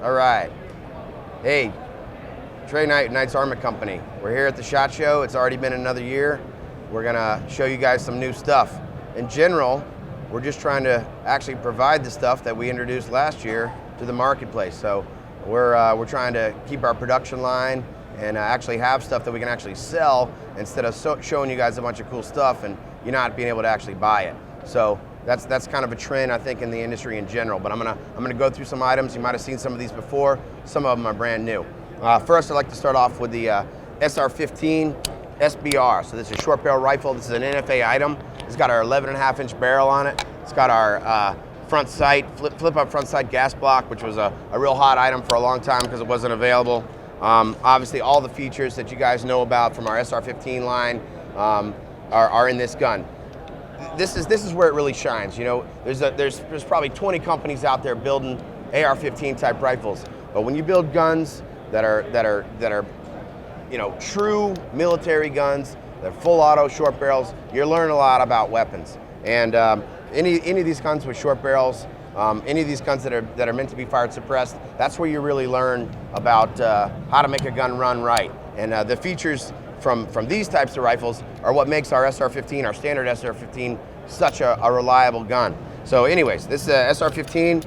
All right. Hey, Trey Knight, Knight's Armament Company. We're here at the SHOT Show. It's already been another year. We're gonna show you guys some new stuff. In general, we're just trying to actually provide the stuff that we introduced last year to the marketplace. So we're trying to keep our production line and actually have stuff that we can actually sell instead of showing you guys a bunch of cool stuff and you not being able to actually buy it. So that's kind of a trend, I think, in the industry in general. But I'm gonna go through some items. You might have seen some of these before. Some of them are brand new. First, I'd like to start off with the SR-15 SBR. So this is a short barrel rifle. This is an NFA item. It's got our 11.5-inch barrel on it. It's got our front sight, flip up front sight gas block, which was a real hot item for a long time because it wasn't available. Obviously, all the features that you guys know about from our SR-15 line are in this gun. This is where it really shines. You know, there's probably 20 companies out there building AR-15 type rifles, but when you build guns that are you know, true military guns, they're full auto short barrels, you're learning a lot about weapons. And any of these guns with short barrels, any of these guns that are meant to be fired suppressed, that's where you really learn about how to make a gun run right. And the features from these types of rifles are what makes our SR-15, our standard SR-15, such a reliable gun. So anyways, this is a SR-15.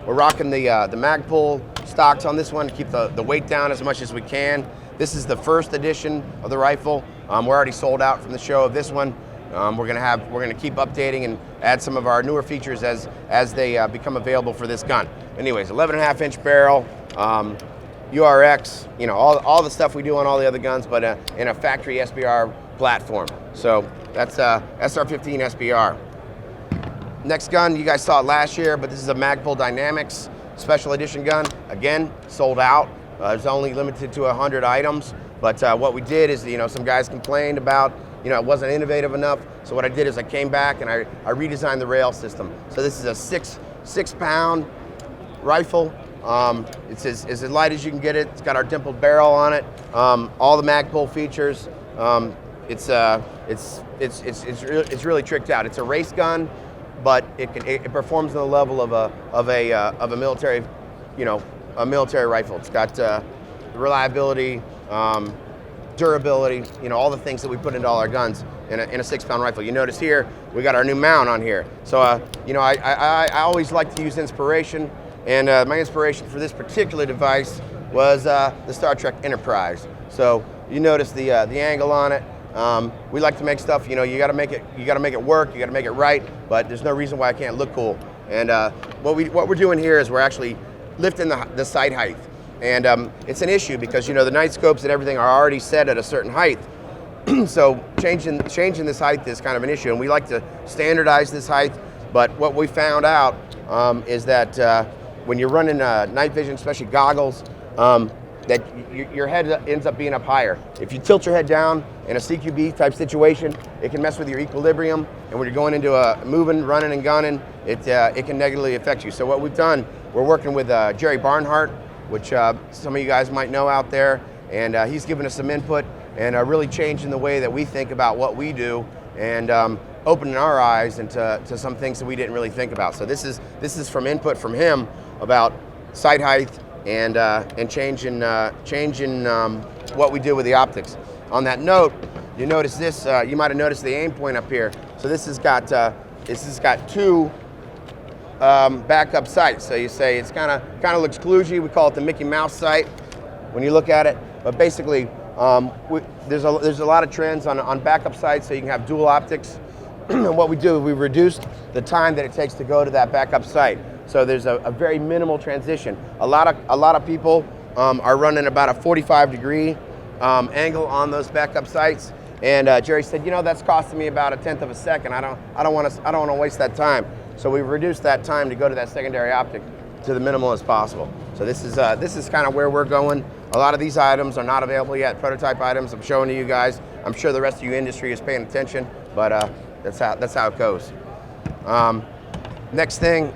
We're rocking the Magpul stocks on this one to keep the weight down as much as we can. This is the first edition of the rifle. We're already sold out from the show of this one. We're gonna keep updating and add some of our newer features as they become available for this gun. Anyways, 11.5-inch barrel, URX, you know, all the stuff we do on all the other guns, but in a factory SBR platform. So that's SR-15 SBR. Next gun, you guys saw it last year, but this is a Magpul Dynamics special edition gun. Again, sold out. It's only limited to 100 items. But what we did is, you know, some guys complained about, you know, it wasn't innovative enough. So what I did is I came back and I redesigned the rail system. So this is a six pound rifle. It's as light as you can get it. It's got our dimpled barrel on it. All the Magpul features. It's really tricked out. It's a race gun, but it performs on the level of a military, you know, a military rifle. It's got reliability, durability, you know, all the things that we put into all our guns in a 6-pound rifle. You notice here we got our new mount on here. So you know, I always like to use inspiration, and my inspiration for this particular device was the Star Trek Enterprise. So you notice the angle on it. We like to make stuff, you know, you got to make it work, you got to make it right, but there's no reason why it can't look cool. And what we're doing here is we're actually lifting the sight height, and it's an issue because, you know, the night scopes and everything are already set at a certain height. So changing this height is kind of an issue, and we like to standardize this height. But what we found out is that when you're running night vision, especially goggles, that your head ends up being up higher. If you tilt your head down in a CQB type situation, it can mess with your equilibrium, and when you're going into a moving, running, and gunning, it can negatively affect you. So what we've done, we're working with Jerry Barnhart, which some of you guys might know out there, and he's given us some input and really changing the way that we think about what we do, and opening our eyes into some things that we didn't really think about. So this is from input from him about sight height and changing what we do with the optics. On that note, you notice this. You might have noticed the aim point up here. So this has got two backup sights. So you say it's kind of looks kludgy. We call it the Mickey Mouse sight when you look at it. But basically, there's a lot of trends on backup sights, so you can have dual optics. And what we do is we reduced the time that it takes to go to that backup sight. So there's a very minimal transition. A lot of people are running about a 45-degree angle on those backup sights. And Jerry said, you know, that's costing me about 1/10 of a second. I don't want to waste that time. So we've reduced that time to go to that secondary optic to the minimal as possible. So this is kind of where we're going. A lot of these items are not available yet. Prototype items I'm showing to you guys. I'm sure the rest of you industry is paying attention, but that's how it goes. Next thing,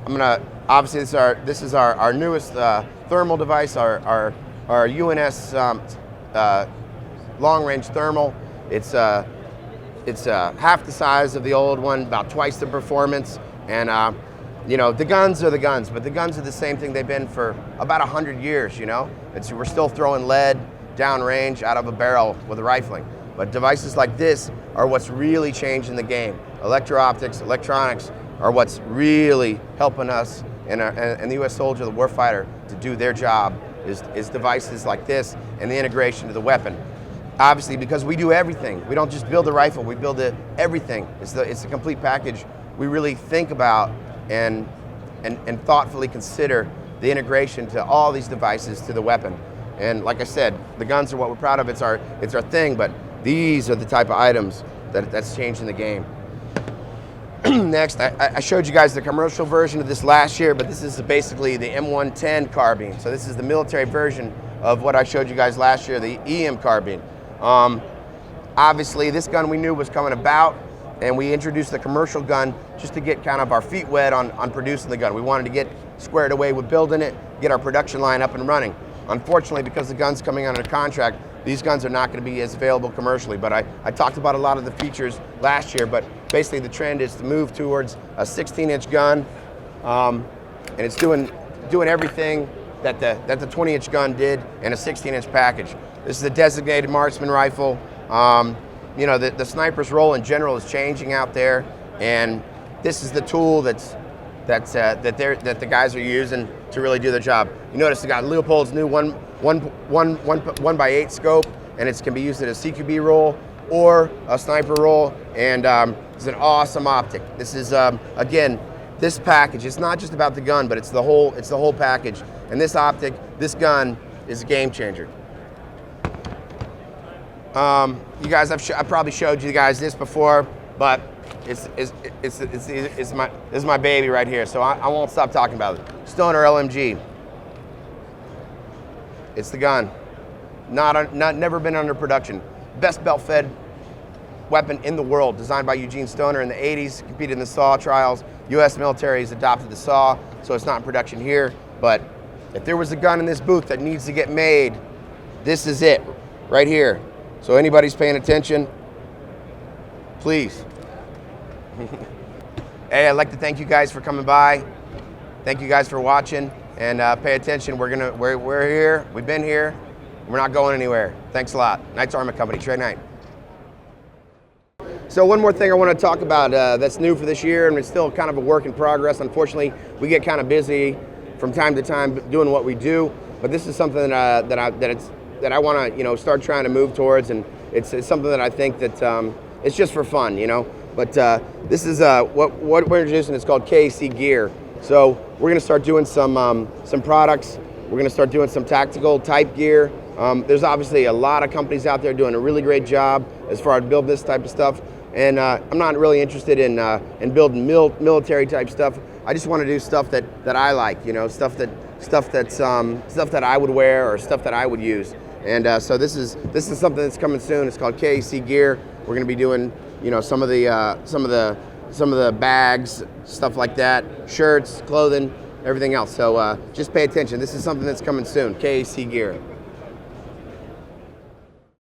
I'm gonna obviously this is our newest thermal device, our UNS long-range thermal. It's half the size of the old one, about twice the performance, and you know, the guns are the guns, but the guns are the same thing they've been for about 100 years, you know? We're still throwing lead downrange out of a barrel with a rifling. But devices like this are what's really changing the game. Electro-optics, electronics are what's really helping us and the U.S. soldier, the warfighter, to do their job is devices like this and the integration to the weapon. Obviously, because we do everything. We don't just build a rifle, we build everything. It's the complete package. We really think about and thoughtfully consider the integration to all these devices to the weapon. And like I said, the guns are what we're proud of. It's our thing, but these are the type of items that's changing the game. Next, I showed you guys the commercial version of this last year, but this is basically the M110 carbine. So this is the military version of what I showed you guys last year, the EM carbine. Obviously, this gun we knew was coming about, and we introduced the commercial gun just to get kind of our feet wet on producing the gun. We wanted to get squared away with building it, get our production line up and running. Unfortunately, because the gun's coming under contract, these guns are not going to be as available commercially, but I talked about a lot of the features last year, but basically the trend is to move towards a 16-inch gun, and it's doing everything that the 20-inch gun did in a 16-inch package. This is a designated marksman rifle. You know, the sniper's role in general is changing out there, and this is the tool that the guys are using to really do their job. You notice they got Leopold's new 1x8 scope, and it can be used as a CQB roll or a sniper roll, and it's an awesome optic. This is again, this package. It's not just about the gun, but it's the whole package. And this optic, this gun, is a game changer. You guys, I've probably showed you guys this before, but this is my baby right here, so I won't stop talking about it. Stoner LMG. It's the gun. Never been under production. Best belt-fed weapon in the world, designed by Eugene Stoner in the 80s, competed in the SAW trials. U.S. military has adopted the SAW, so it's not in production here. But if there was a gun in this booth that needs to get made, this is it, right here. So anybody's paying attention, please. Hey, I'd like to thank you guys for coming by. Thank you guys for watching, and pay attention. We're here. We've been here. We're not going anywhere. Thanks a lot. Knights Armament Company, Trey Knight. So one more thing I want to talk about that's new for this year, and it's still kind of a work in progress. Unfortunately, we get kind of busy from time to time doing what we do, but this is something that I want to start trying to move towards, and it's something that I think that it's just for fun, But this is what we're introducing. It's called KAC gear. So we're going to start doing some products. We're going to start doing some tactical type gear. There's obviously a lot of companies out there doing a really great job as far as building this type of stuff. And I'm not really interested in building military type stuff. I just want to do stuff that I like, stuff that I would wear or stuff that I would use. And so this is something that's coming soon. It's called KAC gear. We're going to be doing some of the bags, stuff like that, shirts, clothing, everything else. So just pay attention. This is something that's coming soon. KAC gear.